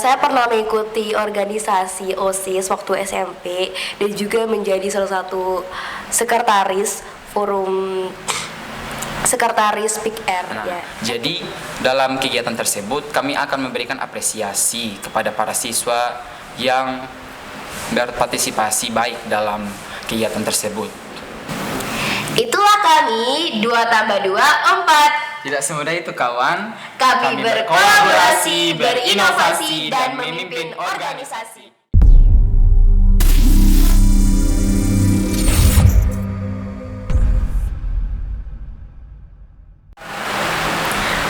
Saya pernah mengikuti organisasi OSIS waktu SMP dan juga menjadi salah satu sekretaris forum sekretaris PIKR. Nah, Ya. jadi dalam kegiatan tersebut kami akan memberikan apresiasi kepada para siswa yang berpartisipasi baik dalam kegiatan tersebut. Itulah kami 2+2 4. Tidak semudah itu kawan. Kami berkolaborasi, berinovasi, dan memimpin organisasi.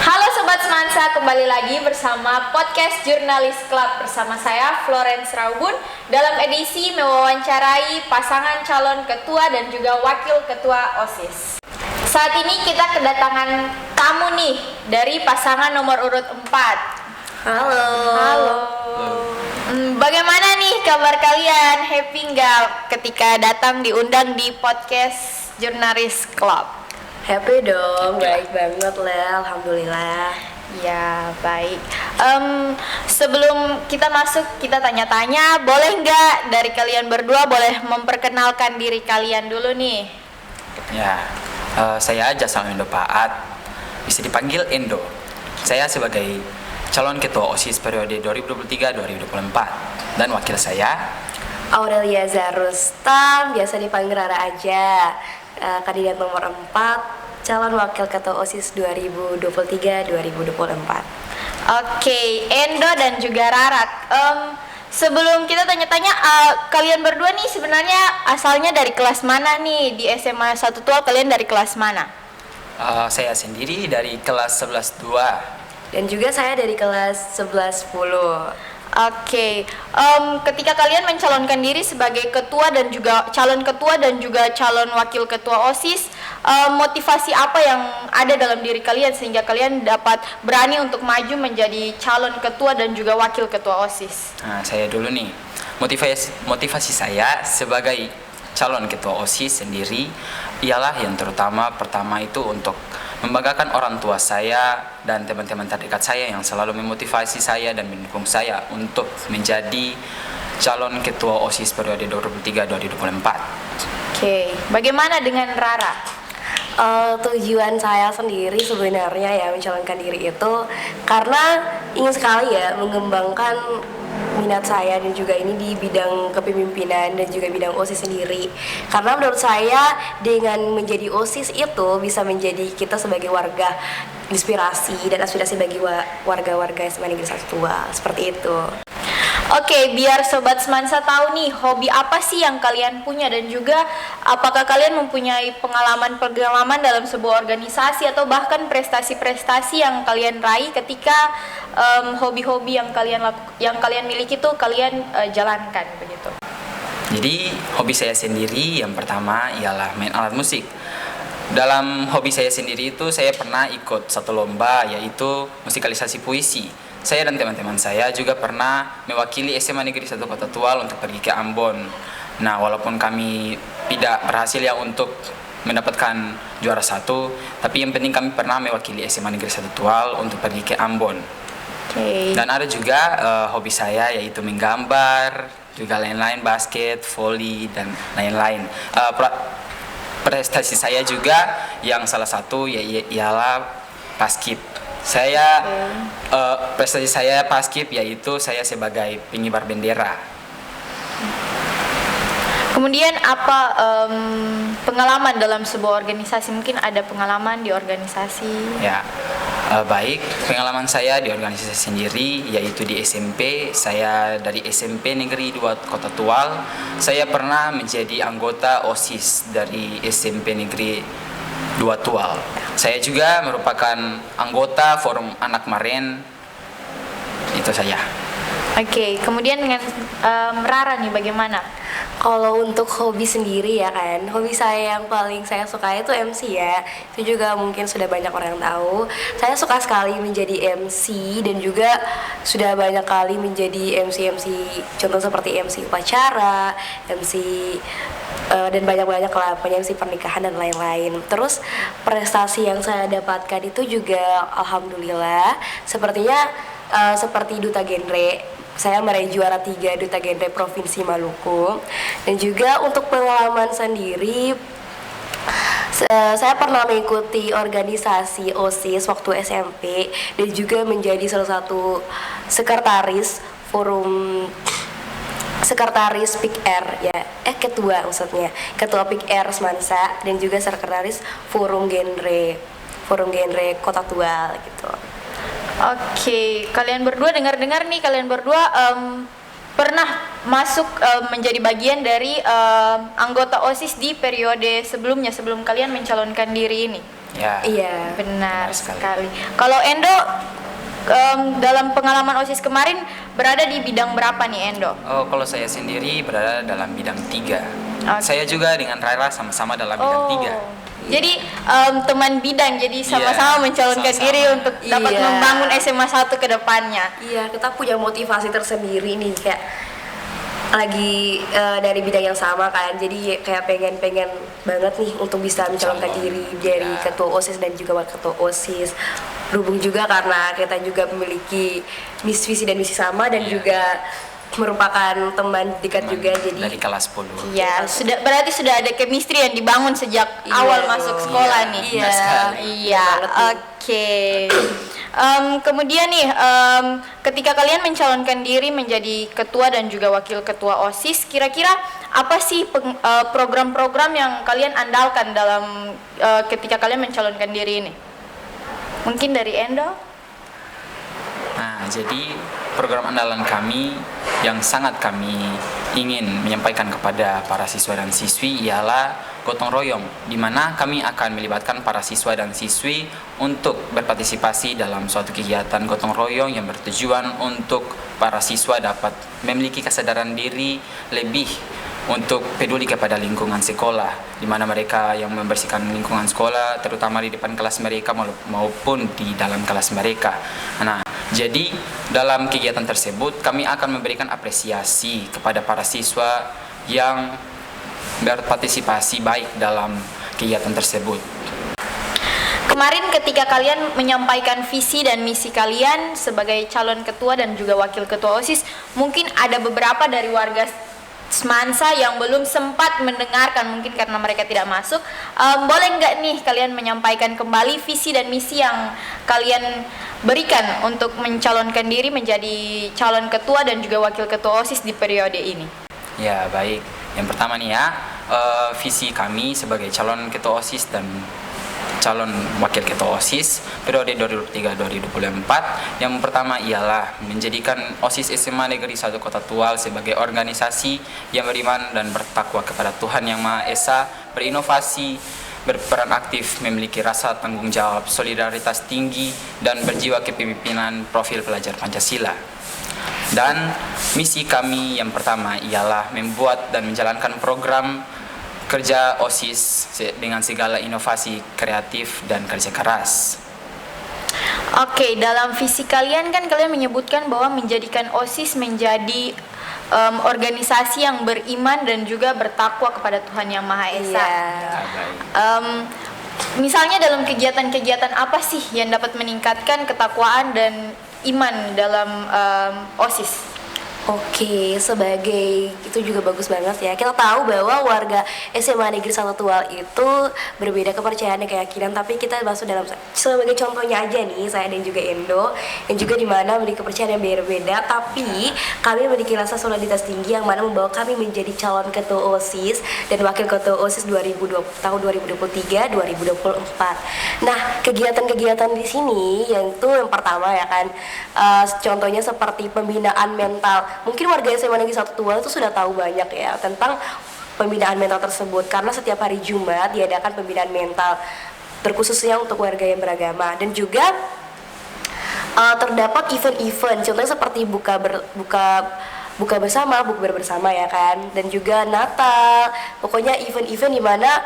Halo Sobat Semansa, kembali lagi bersama podcast Jurnalis Club bersama saya Florence Raubun dalam edisi mewawancarai pasangan calon ketua dan juga wakil ketua OSIS. Saat ini kita kedatangan tamu nih dari pasangan nomor urut 4. Halo. Bagaimana nih kabar kalian? Happy nggak ketika datang diundang di podcast Jurnalis Club? Happy dong, baik banget lah, alhamdulillah. Ya baik. Sebelum kita masuk, kita tanya-tanya, boleh nggak dari kalian berdua boleh memperkenalkan diri kalian dulu nih? Ya, saya Jasal Endo Paat, bisa dipanggil Endo. Saya sebagai calon ketua OSIS periode 2023-2024 dan wakil saya Aurelia Zarustam, biasa dipanggil Rara aja. Kandidat nomor 4, calon wakil ketua OSIS 2023-2024. Oke, Endo dan juga Rara. Sebelum kita tanya-tanya, kalian berdua nih sebenarnya asalnya dari kelas mana nih? Di SMA 1 Tual kalian dari kelas mana? saya sendiri dari kelas 11-2. Dan juga saya dari kelas 11-10. Oke, ketika kalian mencalonkan diri sebagai ketua dan juga calon wakil ketua OSIS, motivasi apa yang ada dalam diri kalian sehingga kalian dapat berani untuk maju menjadi calon ketua dan juga wakil ketua OSIS? Nah, saya dulu nih, motivasi saya sebagai calon ketua OSIS sendiri ialah yang pertama itu untuk membanggakan orang tua saya dan teman-teman terdekat saya yang selalu memotivasi saya dan mendukung saya untuk menjadi calon ketua OSIS periode 2023-2024. Oke, bagaimana dengan Rara? Tujuan saya sendiri sebenarnya ya mencalonkan diri itu karena ingin sekali ya mengembangkan minat saya dan juga ini di bidang kepemimpinan dan juga bidang OSIS sendiri. Karena menurut saya dengan menjadi OSIS itu bisa menjadi kita sebagai warga inspirasi dan aspirasi bagi warga-warga SMA Negeri 1 Tual, seperti itu. Oke, biar Sobat Semansa tahu nih hobi apa sih yang kalian punya dan juga apakah kalian mempunyai pengalaman dalam sebuah organisasi atau bahkan prestasi-prestasi yang kalian raih ketika hobi-hobi yang kalian miliki tuh kalian jalankan begitu. Jadi hobi saya sendiri yang pertama ialah main alat musik. Dalam hobi saya sendiri itu saya pernah ikut satu lomba yaitu musikalisasi puisi. Saya dan teman-teman saya juga pernah mewakili SMA Negeri 1 Kota Tual untuk pergi ke Ambon. Nah, walaupun kami tidak berhasil ya untuk mendapatkan juara 1, tapi yang penting kami pernah mewakili SMA Negeri 1 Tual untuk pergi ke Ambon. Okay. Dan ada juga hobi saya yaitu menggambar, juga lain-lain, basket, volley, dan lain-lain. Prestasi saya juga yang salah satu ialah paskib. Prestasi saya paskib yaitu saya sebagai pengibar bendera. Kemudian apa pengalaman dalam sebuah organisasi? Mungkin ada pengalaman di organisasi? Ya, baik. Pengalaman saya di organisasi sendiri yaitu di SMP. Saya dari SMP Negeri 2 Kota Tual. Saya pernah menjadi anggota OSIS dari SMP Negeri 2 Tual. Saya juga merupakan anggota Forum Anak Maren. Itu saja. Oke, kemudian dengan Rara nih bagaimana? Kalau untuk hobi sendiri ya kan, hobi saya yang paling saya suka itu MC ya. Itu juga mungkin sudah banyak orang yang tahu. Saya suka sekali menjadi MC dan juga sudah banyak kali menjadi MC contoh seperti MC upacara, MC dan banyak-banyak lah, MC pernikahan dan lain-lain. Terus prestasi yang saya dapatkan itu juga alhamdulillah sepertinya seperti duta genre. Saya meraih juara 3 duta genre Provinsi Maluku. Dan juga untuk pengalaman sendiri, saya pernah mengikuti organisasi OSIS waktu SMP dan juga menjadi salah satu sekretaris forum, sekretaris Pick Air ya, ketua maksudnya, ketua Pick Air Semansa, dan juga sekretaris forum genre Kota Tual gitu. Oke, kalian berdua dengar-dengar nih, kalian berdua pernah masuk menjadi bagian dari anggota OSIS di periode sebelumnya, sebelum kalian mencalonkan diri ini. Ya. Iya. Benar sekali. Kalau Endo dalam pengalaman OSIS kemarin berada di bidang berapa nih Endo? Oh, kalau saya sendiri berada dalam bidang 3. Oke. Saya juga dengan Rara sama-sama dalam bidang 3. Jadi teman bidang, jadi sama-sama Iya, mencalonkan sama-sama. diri untuk dapat Iya. membangun SMA 1 ke depannya. Iya, kita punya motivasi tersendiri nih, kayak lagi dari bidang yang sama kan, jadi kayak pengen banget nih untuk bisa mencalonkan Calon. diri jadi Ya. ketua OSIS dan juga wakil ketua OSIS. Berhubung juga karena kita juga memiliki visi dan misi sama dan Iya. juga merupakan teman dekat juga, jadi dari kelas 10. Ya, berarti sudah ada chemistry yang dibangun sejak Iya awal masuk dong. sekolah Iya, nih. benar sekali. Iya, Benar banget oke. Kemudian nih, ketika kalian mencalonkan diri menjadi ketua dan juga wakil ketua OSIS, kira-kira apa sih program-program yang kalian andalkan dalam ketika kalian mencalonkan diri ini? Mungkin dari Endo? Nah, jadi program andalan kami yang sangat kami ingin menyampaikan kepada para siswa dan siswi ialah gotong royong, di mana kami akan melibatkan para siswa dan siswi untuk berpartisipasi dalam suatu kegiatan gotong royong yang bertujuan untuk para siswa dapat memiliki kesadaran diri lebih untuk peduli kepada lingkungan sekolah, di mana mereka yang membersihkan lingkungan sekolah, terutama di depan kelas mereka maupun di dalam kelas mereka. Nah, jadi dalam kegiatan tersebut kami akan memberikan apresiasi kepada para siswa yang berpartisipasi baik dalam kegiatan tersebut. Kemarin ketika kalian menyampaikan visi dan misi kalian sebagai calon ketua dan juga wakil ketua OSIS, mungkin ada beberapa dari warga Semansa yang belum sempat mendengarkan, mungkin karena mereka tidak masuk. Boleh nggak nih kalian menyampaikan kembali visi dan misi yang kalian berikan untuk mencalonkan diri menjadi calon ketua dan juga wakil ketua OSIS di periode ini? Ya, baik. Yang pertama nih ya, visi kami sebagai calon ketua OSIS dan calon wakil ketua OSIS periode 2023-2024. Yang pertama ialah menjadikan OSIS SMA Negeri 1 Kota Tual sebagai organisasi yang beriman dan bertakwa kepada Tuhan Yang Maha Esa, berinovasi, berperan aktif, memiliki rasa tanggung jawab, solidaritas tinggi, dan berjiwa kepemimpinan profil pelajar Pancasila. Dan misi kami yang pertama ialah membuat dan menjalankan program kerja OSIS dengan segala inovasi kreatif dan kerja keras. Oke, dalam visi kalian kan kalian menyebutkan bahwa menjadikan OSIS menjadi organisasi yang beriman dan juga bertakwa kepada Tuhan Yang Maha Esa. Iya. Ya, baik. Misalnya dalam kegiatan-kegiatan apa sih yang dapat meningkatkan ketakwaan dan iman dalam OSIS? Oke, sebagai itu juga bagus banget ya. Kita tahu bahwa warga SMA Negeri 1 Tual itu berbeda kepercayaan dan keyakinan, tapi kita masuk dalam sebagai contohnya aja nih, saya dan juga Endo yang juga dimana memiliki kepercayaan yang berbeda, tapi kami memiliki rasa soliditas tinggi yang mana membawa kami menjadi calon ketua OSIS dan wakil ketua OSIS 2020 tahun 2023-2024. Nah, kegiatan-kegiatan di sini yang itu yang pertama ya kan, contohnya seperti pembinaan mental. Mungkin warga SMA Negeri 1 Tual itu sudah tahu banyak ya tentang pembinaan mental tersebut, karena setiap hari Jumat diadakan pembinaan mental terkhususnya untuk warga yang beragama, dan juga terdapat event-event contohnya seperti buka bersama, bukber bersama ya kan, dan juga Natal. Pokoknya event-event di mana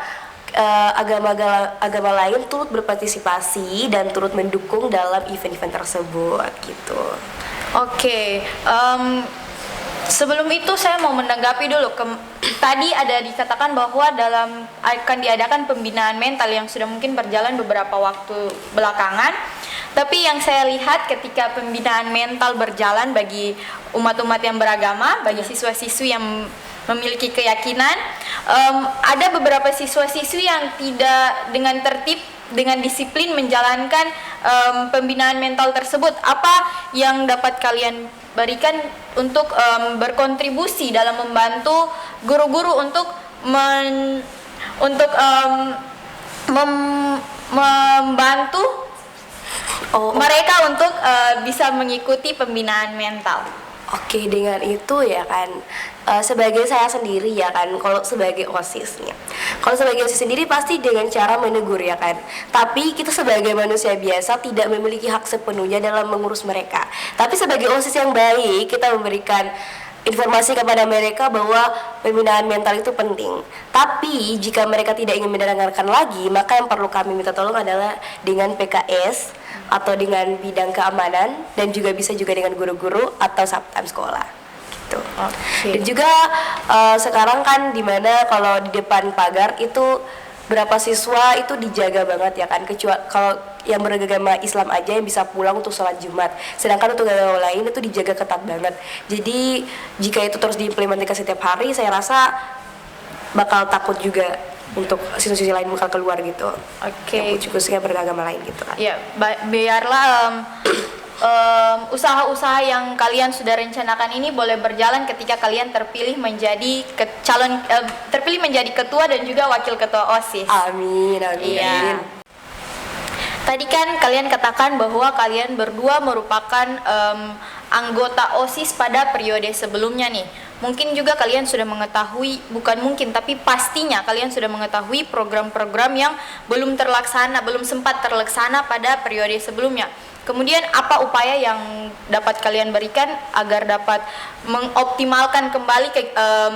agama lain turut berpartisipasi dan turut mendukung dalam event-event tersebut gitu. Oke, sebelum itu saya mau menanggapi dulu. Tadi ada dikatakan bahwa akan diadakan pembinaan mental yang sudah mungkin berjalan beberapa waktu belakangan. Tapi yang saya lihat ketika pembinaan mental berjalan bagi umat-umat yang beragama, bagi siswa-siswi yang memiliki keyakinan, ada beberapa siswa-siswi yang tidak dengan tertib, dengan disiplin menjalankan pembinaan mental tersebut. Apa yang dapat kalian berikan untuk berkontribusi dalam membantu guru-guru untuk membantu mereka untuk bisa mengikuti pembinaan mental? Oke, dengan itu ya kan, sebagai saya sendiri ya kan, kalau sebagai OSISnya, kalau sebagai OSIS sendiri pasti dengan cara menegur ya kan. Tapi kita sebagai manusia biasa tidak memiliki hak sepenuhnya dalam mengurus mereka. Tapi sebagai OSIS yang baik, kita memberikan informasi kepada mereka bahwa pembinaan mental itu penting. Tapi jika mereka tidak ingin mendengarkan lagi, maka yang perlu kami minta tolong adalah dengan PKS atau dengan bidang keamanan, dan juga bisa juga dengan guru-guru atau satpam sekolah gitu. Dan juga sekarang kan dimana kalau di depan pagar itu berapa siswa itu dijaga banget ya kan, kecuali kalau yang beragama Islam aja yang bisa pulang untuk sholat Jumat, sedangkan untuk agama lain itu dijaga ketat banget. Jadi jika itu terus diimplementasikan setiap hari, saya rasa bakal takut juga untuk siswa-siswa lain bakal keluar gitu. Oke. Khususnya beragama lain gitu kan. Ya, biarlah usaha-usaha yang kalian sudah rencanakan ini boleh berjalan ketika kalian terpilih menjadi terpilih menjadi ketua dan juga wakil ketua OSIS. Amin, amin. Iya. Tadi kan kalian katakan bahwa kalian berdua merupakan anggota OSIS pada periode sebelumnya nih. Mungkin juga kalian sudah mengetahui, bukan mungkin tapi pastinya kalian sudah mengetahui program-program yang belum sempat terlaksana pada periode sebelumnya. Kemudian apa upaya yang dapat kalian berikan agar dapat mengoptimalkan kembali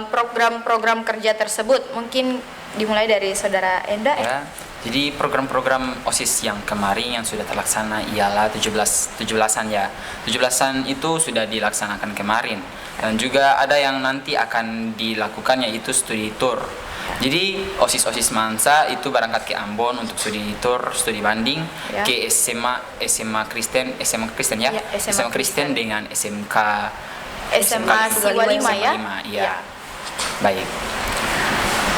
program-program kerja tersebut? Mungkin dimulai dari saudara Enda. Ya. Jadi program-program OSIS yang kemarin yang sudah terlaksana ialah 17-an ya. 17-an itu sudah dilaksanakan kemarin. Dan juga ada yang nanti akan dilakukan yaitu studi tour. Jadi OSIS Mansa itu berangkat ke Ambon untuk studi tour, studi banding ya. Ke SMA Kristen ya. Ya, SMA Kristen dengan SMK 25 ya. Iya. Baik.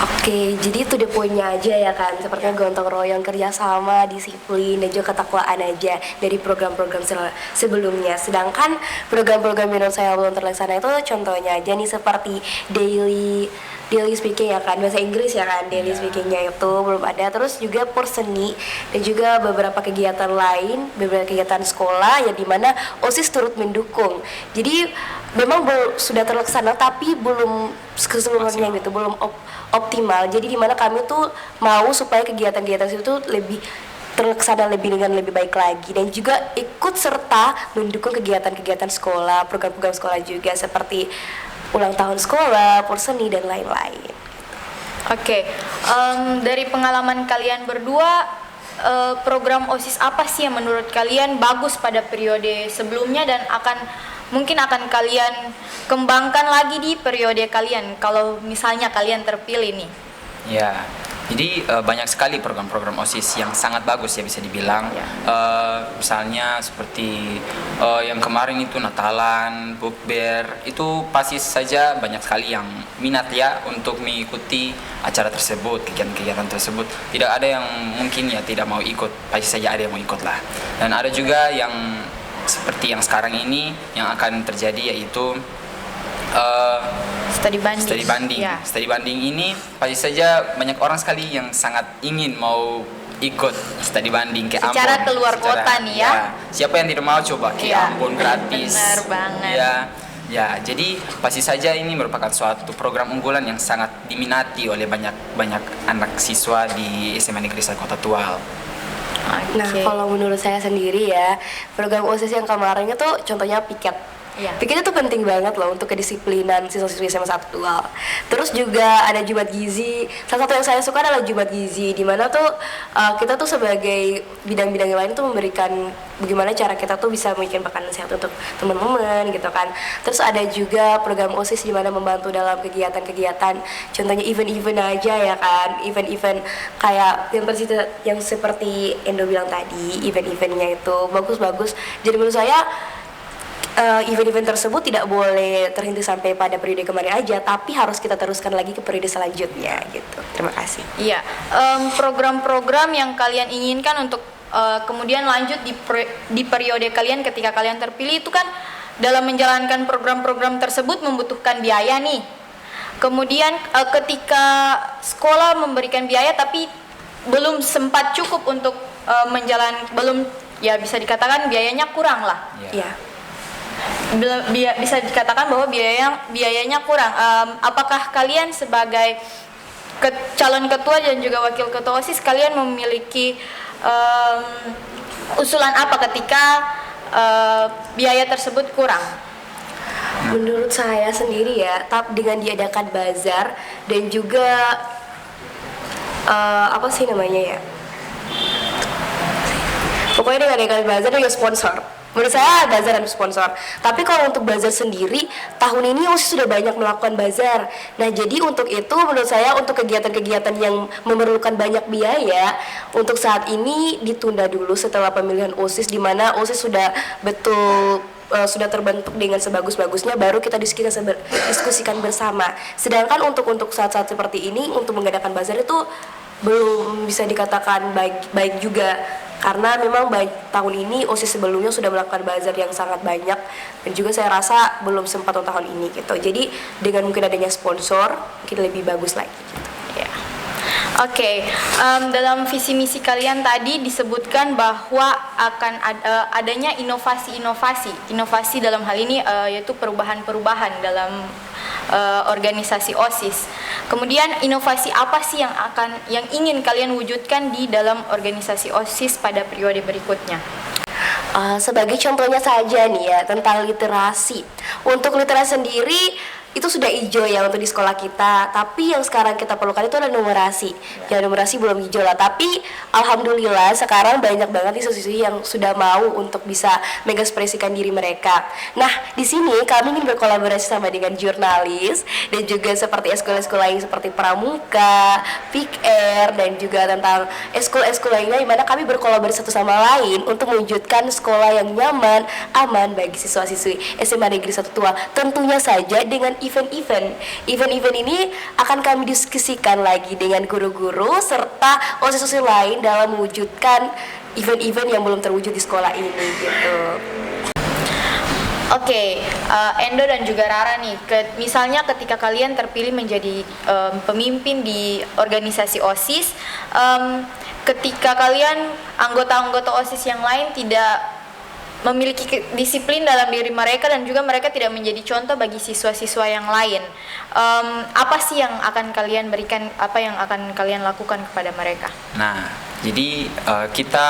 Oke, jadi itu the point-nya aja ya kan, sepertinya gotong royong, kerjasama, disiplin, dan juga ketakwaan aja dari program-program sebelumnya. Sedangkan program-program yang menurut saya belum terlaksana itu contohnya aja nih seperti daily speaking ya kan, bahasa Inggris ya kan, daily speakingnya itu belum ada. Terus juga porseni dan juga beberapa kegiatan lain, beberapa kegiatan sekolah yang dimana OSIS turut mendukung. Jadi memang sudah terlaksana tapi belum keseluruhannya gitu, belum optimal. Jadi dimana kami tuh mau supaya kegiatan-kegiatan itu lebih terlaksana dengan lebih baik lagi, dan juga ikut serta mendukung kegiatan-kegiatan sekolah, program-program sekolah juga seperti ulang tahun sekolah, porseni dan lain-lain. Oke, dari pengalaman kalian berdua, program OSIS apa sih yang menurut kalian bagus pada periode sebelumnya dan mungkin akan kalian kembangkan lagi di periode kalian kalau misalnya kalian terpilih nih? Ya, jadi banyak sekali program-program OSIS yang sangat bagus ya bisa dibilang. Misalnya seperti yang kemarin itu Natalan, Bukber, itu pasti saja banyak sekali yang minat ya untuk mengikuti acara tersebut, kegiatan-kegiatan tersebut. Tidak ada yang mungkin ya tidak mau ikut, pasti saja ada yang mau ikut lah. Dan ada juga yang seperti yang sekarang ini yang akan terjadi yaitu studi banding. Ya. Studi banding ini pasti saja banyak orang sekali yang sangat ingin mau ikut studi banding ke Ambon. Secara keluar kota nih ya. Siapa yang tidak mau coba ke Ambon gratis? Benar banget. Ya, jadi pasti saja ini merupakan suatu program unggulan yang sangat diminati oleh banyak anak siswa di SMA Negeri 1 Kota Tual. Nah, kalau menurut saya sendiri ya, program OSIS yang kemarin itu contohnya piket Iya. Pikir itu penting banget loh untuk kedisiplinan siswa-siswi SMA 1 dual. Terus juga ada Jumat Gizi. Salah satu yang saya suka adalah Jumat Gizi, di mana tuh kita tuh sebagai bidang-bidang yang lain tuh memberikan bagaimana cara kita tuh bisa membuat makanan sehat untuk teman-teman gitu kan. Terus ada juga program OSIS di mana membantu dalam kegiatan-kegiatan, contohnya event-event aja ya kan, event-event kayak yang seperti Endo bilang tadi, event-eventnya itu bagus-bagus. Jadi menurut saya event-event tersebut tidak boleh terhenti sampai pada periode kemarin aja, tapi harus kita teruskan lagi ke periode selanjutnya gitu. Terima kasih. Iya, program-program yang kalian inginkan untuk kemudian lanjut di periode kalian ketika kalian terpilih itu kan dalam menjalankan program-program tersebut membutuhkan biaya nih. Kemudian ketika sekolah memberikan biaya tapi belum sempat cukup untuk belum ya bisa dikatakan biayanya kurang lah. Iya. Bisa dikatakan bahwa biayanya kurang. Apakah kalian sebagai calon ketua dan juga wakil ketua OSIS kalian memiliki usulan apa ketika biaya tersebut kurang? Menurut saya sendiri ya, dengan diadakan bazar dan juga apa sih namanya ya? Pokoknya dengan diadakan bazar dan juga sponsor. Menurut saya bazar dan sponsor. Tapi kalau untuk bazar sendiri, tahun ini OSIS sudah banyak melakukan bazar. Nah, jadi untuk itu menurut saya untuk kegiatan-kegiatan yang memerlukan banyak biaya, untuk saat ini ditunda dulu setelah pemilihan OSIS, di mana OSIS sudah sudah terbentuk dengan sebagus-bagusnya, baru kita diskusikan bersama. Sedangkan untuk saat-saat seperti ini, untuk mengadakan bazar itu belum bisa dikatakan baik juga, karena memang tahun ini OSIS sebelumnya sudah melakukan bazar yang sangat banyak, dan juga saya rasa belum sempat untuk tahun ini gitu. Jadi dengan mungkin adanya sponsor mungkin lebih bagus lagi gitu. Ya. Oke, dalam visi misi kalian tadi disebutkan bahwa akan adanya inovasi dalam hal ini yaitu perubahan-perubahan dalam organisasi OSIS. Kemudian inovasi apa sih yang ingin kalian wujudkan di dalam organisasi OSIS pada periode berikutnya? Sebagai contohnya saja nih ya, tentang literasi. Untuk literasi sendiri itu sudah hijau ya untuk di sekolah kita, tapi yang sekarang kita perlukan itu adalah numerasi. Ya, numerasi belum hijau lah, tapi alhamdulillah sekarang banyak banget siswa-siswi yang sudah mau untuk bisa mengekspresikan diri mereka. Nah, di sini kami ingin berkolaborasi sama dengan jurnalis dan juga seperti eskul-eskul lain seperti Pramuka, PIKR, dan juga tentang eskul-eskul lainnya, di mana kami berkolaborasi satu sama lain untuk mewujudkan sekolah yang nyaman, aman bagi siswa-siswi SMA Negeri 1 Tua. Tentunya saja dengan event-event ini akan kami diskusikan lagi dengan guru-guru serta OSIS lain dalam mewujudkan event-event yang belum terwujud di sekolah ini gitu. Oke, Endo dan juga Rara nih, misalnya ketika kalian terpilih menjadi pemimpin di organisasi OSIS, ketika kalian anggota-anggota OSIS yang lain tidak memiliki disiplin dalam diri mereka dan juga mereka tidak menjadi contoh bagi siswa-siswa yang lain, apa sih yang akan kalian berikan, apa yang akan kalian lakukan kepada mereka? Nah, jadi kita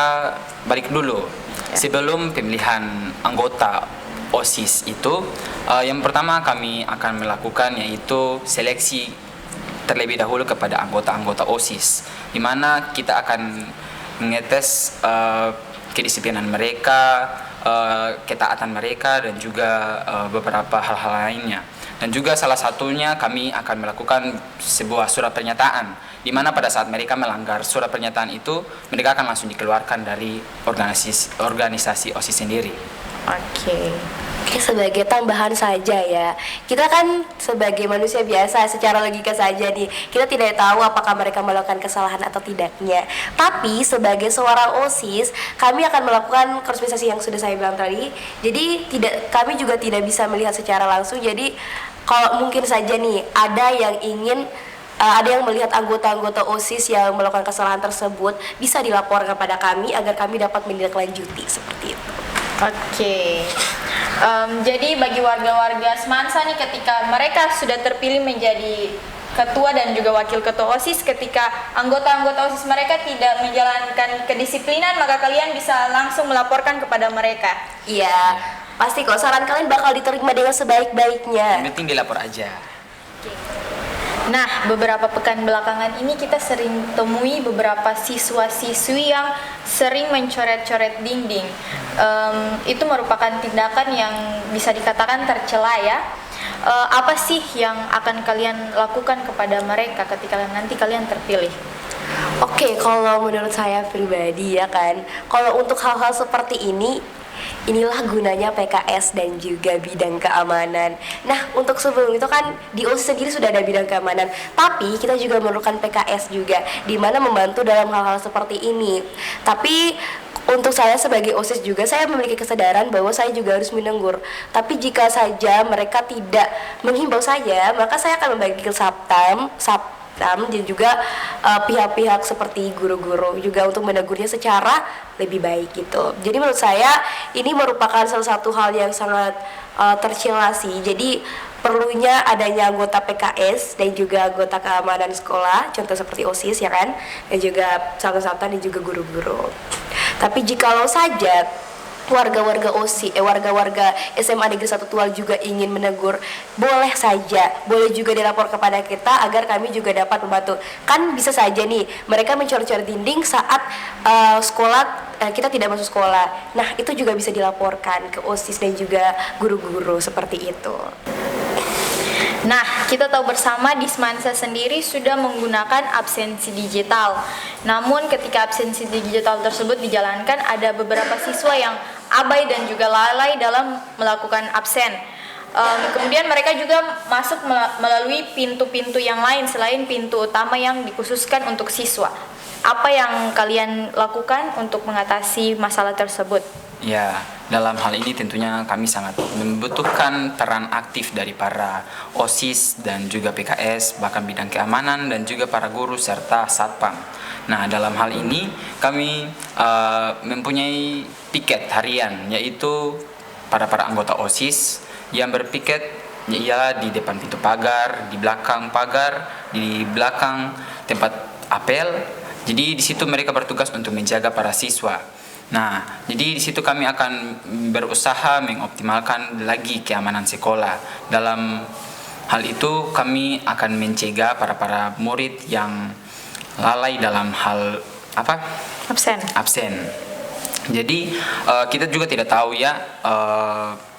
balik dulu. Sebelum pemilihan anggota OSIS itu, yang pertama kami akan melakukan yaitu seleksi terlebih dahulu kepada anggota-anggota OSIS, di mana kita akan mengetes kedisiplinan mereka, ketaatan mereka, dan juga beberapa hal-hal lainnya. Dan juga salah satunya kami akan melakukan sebuah surat pernyataan, di mana pada saat mereka melanggar surat pernyataan itu, mereka akan langsung dikeluarkan dari organisasi OSIS sendiri. Oke. Sebagai tambahan saja ya, kita kan sebagai manusia biasa secara logika saja nih, kita tidak tahu apakah mereka melakukan kesalahan atau tidaknya. Tapi sebagai seorang OSIS, kami akan melakukan konspirasi yang sudah saya bilang tadi. Jadi kami juga tidak bisa melihat secara langsung. Jadi kalau mungkin saja nih ada yang melihat anggota-anggota OSIS yang melakukan kesalahan tersebut, bisa dilaporkan kepada kami agar kami dapat menindaklanjuti seperti itu. Oke. Jadi bagi warga-warga Semansa nih, ketika mereka sudah terpilih menjadi ketua dan juga wakil ketua OSIS, ketika anggota-anggota OSIS mereka tidak menjalankan kedisiplinan, maka kalian bisa langsung melaporkan kepada mereka. Iya. Pasti kok saran kalian bakal diterima dengan Yang sebaik-baiknya. penting dilapor aja. Nah, beberapa pekan belakangan ini kita sering temui beberapa siswa-siswi yang sering mencoret-coret dinding. Itu merupakan tindakan yang bisa dikatakan tercela ya. Apa sih yang akan kalian lakukan kepada mereka ketika nanti kalian terpilih? Oke, kalau menurut saya pribadi ya kan, kalau untuk hal-hal seperti ini, inilah gunanya PKS dan juga bidang keamanan. Nah, untuk sebelum itu kan di OSIS sendiri sudah ada bidang keamanan, tapi kita juga memerlukan PKS juga, di mana membantu dalam hal-hal seperti ini. Tapi untuk saya sebagai OSIS juga, saya memiliki kesadaran bahwa saya juga harus menegur. Tapi jika saja mereka tidak menghimbau saya, maka saya akan membagi ke Saptam dan juga pihak-pihak seperti guru-guru juga untuk menegurnya secara lebih baik gitu. Jadi menurut saya ini merupakan salah satu hal yang sangat tercela sih. Jadi perlunya adanya anggota PKS dan juga anggota keamanan sekolah, contoh seperti OSIS ya kan, dan juga satpam dan juga guru-guru. Tapi jikalau saja warga-warga warga-warga SMA Negeri 1 Tual juga ingin menegur, boleh saja, boleh juga dilapor kepada kita agar kami juga dapat membantu. Kan bisa saja nih mereka mencoret-coret dinding saat sekolah kita tidak masuk sekolah. Nah, itu juga bisa dilaporkan ke OSIS dan juga guru-guru seperti itu. Nah, kita tahu bersama di Semansa sendiri sudah menggunakan absensi digital. Namun ketika absensi digital tersebut dijalankan, ada beberapa siswa yang abai dan juga lalai dalam melakukan absen. Kemudian mereka juga masuk melalui pintu-pintu yang lain selain pintu utama yang dikhususkan untuk siswa. Apa yang kalian lakukan untuk mengatasi masalah tersebut? Ya, dalam hal ini tentunya kami sangat membutuhkan peran aktif dari para OSIS dan juga PKS, bahkan bidang keamanan dan juga para guru serta satpam. Nah, dalam hal ini kami mempunyai piket harian, yaitu para anggota OSIS yang berpiket ya di depan pintu pagar, di belakang pagar, di belakang tempat apel. Jadi di situ mereka bertugas untuk menjaga para siswa. Nah, jadi di situ kami akan berusaha mengoptimalkan lagi keamanan sekolah. Dalam hal itu kami akan mencegah para murid yang lalai dalam hal absen. Jadi kita juga tidak tahu ya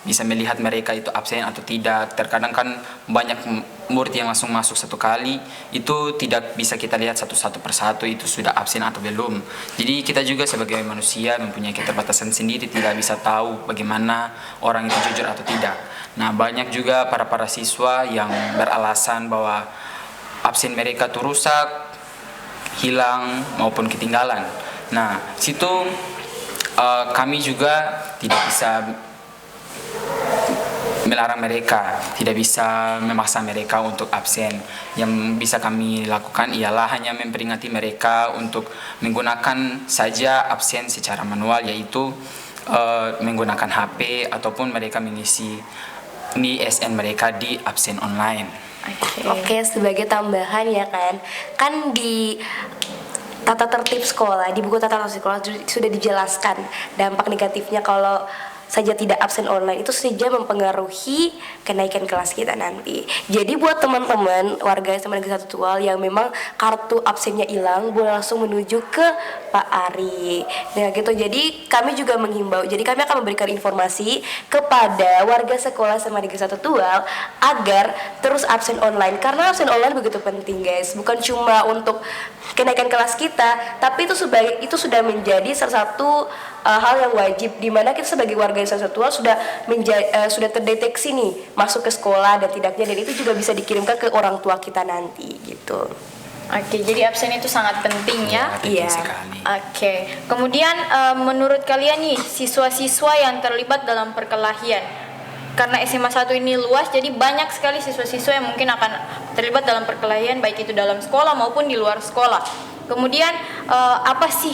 bisa melihat mereka itu absen atau tidak. Terkadang kan banyak murid yang langsung masuk satu kali, itu tidak bisa kita lihat satu persatu itu sudah absen atau belum. Jadi kita juga sebagai manusia mempunyai keterbatasan sendiri, tidak bisa tahu bagaimana orang itu jujur atau tidak. Nah, banyak juga para siswa yang beralasan bahwa absen mereka itu rusak, hilang maupun ketinggalan. Nah, situ kami juga tidak bisa melarang mereka, tidak bisa memaksa mereka untuk absen. Yang bisa kami lakukan ialah hanya memperingati mereka untuk menggunakan saja absen secara manual, yaitu menggunakan HP ataupun mereka mengisi di SN mereka di absen online. Oke, sebagai tambahan ya kan di tata tertib sekolah, di buku tata tertib sekolah sudah dijelaskan dampak negatifnya kalau saja tidak absen online itu saja mempengaruhi kenaikan kelas kita nanti. Jadi buat teman-teman warga SMA Negeri 1 Tual yang memang kartu absennya hilang, boleh langsung menuju ke Pak Ari. Nah gitu, jadi kami juga menghimbau, jadi kami akan memberikan informasi kepada warga sekolah SMA Negeri 1 Tual agar terus absen online, karena absen online begitu penting guys, bukan cuma untuk kenaikan kelas kita, tapi itu sudah menjadi salah satu hal yang wajib, di mana kita sebagai warga SMA Tua sudah terdeteksi nih masuk ke sekolah dan tidaknya, dan itu juga bisa dikirimkan ke orang tua kita nanti gitu. Oke, jadi absen itu sangat penting ya. Penting sekali. Oke, kemudian menurut kalian nih siswa-siswa yang terlibat dalam perkelahian, karena SMA 1 ini luas, jadi banyak sekali siswa-siswa yang mungkin akan terlibat dalam perkelahian, baik itu dalam sekolah maupun di luar sekolah. Kemudian apa sih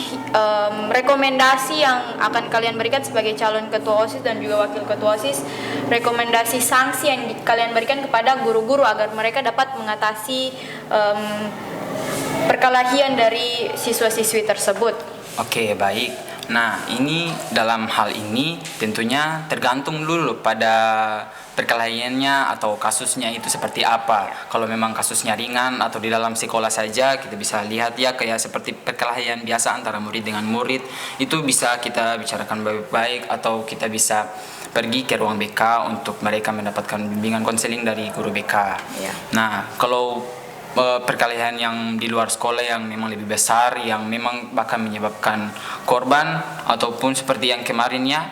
rekomendasi yang akan kalian berikan sebagai calon ketua OSIS dan juga wakil ketua OSIS, rekomendasi sanksi yang kalian berikan kepada guru-guru agar mereka dapat mengatasi perkelahian dari siswa-siswi tersebut? Oke, baik. Nah, ini dalam hal ini tentunya tergantung dulu pada perkelahiannya atau kasusnya itu seperti apa. Kalau memang kasusnya ringan atau di dalam sekolah saja, kita bisa lihat ya kayak seperti perkelahian biasa antara murid dengan murid, itu bisa kita bicarakan baik-baik atau kita bisa pergi ke ruang BK untuk mereka mendapatkan bimbingan konseling dari guru BK. Iya. Nah, kalau perkelahian yang di luar sekolah yang memang lebih besar, yang memang bahkan menyebabkan korban ataupun seperti yang kemarin ya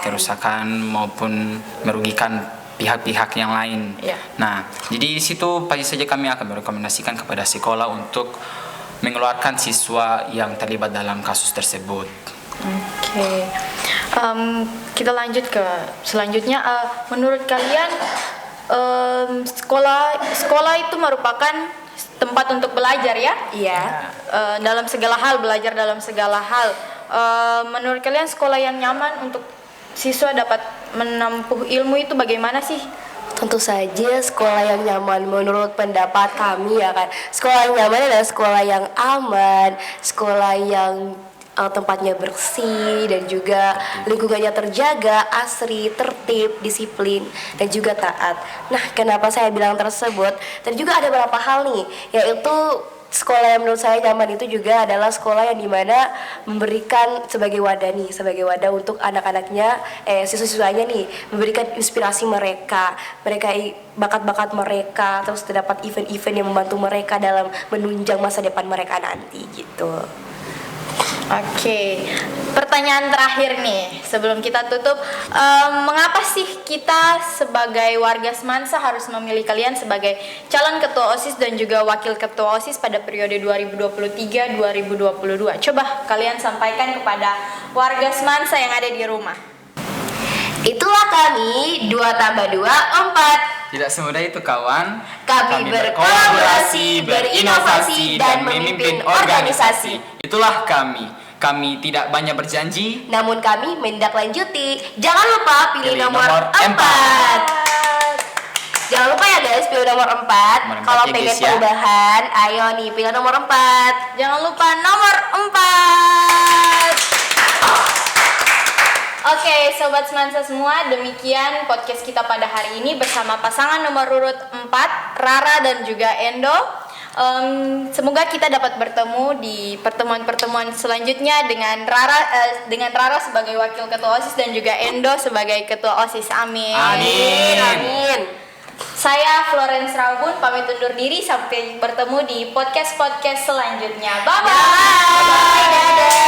kerusakan maupun merugikan pihak-pihak yang lain. Iya. Nah, jadi di situ pasti saja kami akan merekomendasikan kepada sekolah untuk mengeluarkan siswa yang terlibat dalam kasus tersebut. Oke. Kita lanjut ke selanjutnya. Menurut kalian sekolah itu merupakan tempat untuk belajar ya? Iya. Dalam segala hal, belajar dalam segala hal. Menurut kalian sekolah yang nyaman untuk siswa dapat menempuh ilmu itu bagaimana sih? Tentu saja sekolah yang nyaman menurut pendapat kami ya kan. Sekolah yang nyaman adalah sekolah yang aman, sekolah yang tempatnya bersih dan juga lingkungannya terjaga, asri, tertib, disiplin dan juga taat. Nah, kenapa saya bilang tersebut? Dan juga ada beberapa hal nih, yaitu sekolah yang menurut saya nyaman itu juga adalah sekolah yang dimana memberikan sebagai wadah untuk anak-anaknya, siswa-siswanya nih, memberikan inspirasi mereka bakat-bakat mereka, terus terdapat event-event yang membantu mereka dalam menunjang masa depan mereka nanti gitu. Oke, pertanyaan terakhir nih sebelum kita tutup, mengapa sih kita sebagai warga Semansa harus memilih kalian sebagai calon ketua OSIS dan juga wakil ketua OSIS pada periode 2023-2022? Coba kalian sampaikan kepada warga Semansa yang ada di rumah. Itulah kami 2+2 4. Tidak semudah itu kawan. Kami berkolaborasi, berinovasi, dan memimpin organisasi. Itulah kami. Kami tidak banyak berjanji, Namun kami menindaklanjuti. Jangan lupa pilih Pilih nomor nomor 4. Jangan lupa ya guys, pilih nomor 4. Nomor 4 Kalau ya, pengen guys, ya. perubahan, ayo nih pilih nomor 4. Jangan lupa nomor 4. Oke, Sobat Semansa semua, demikian podcast kita pada hari ini bersama pasangan nomor urut 4, Rara dan juga Endo. Semoga kita dapat bertemu di pertemuan-pertemuan selanjutnya dengan Rara sebagai wakil ketua OSIS dan juga Endo sebagai ketua OSIS. Amin. Amin. Saya Florence Raubun pamit undur diri, sampai bertemu di podcast selanjutnya. Bye bye. Dadah.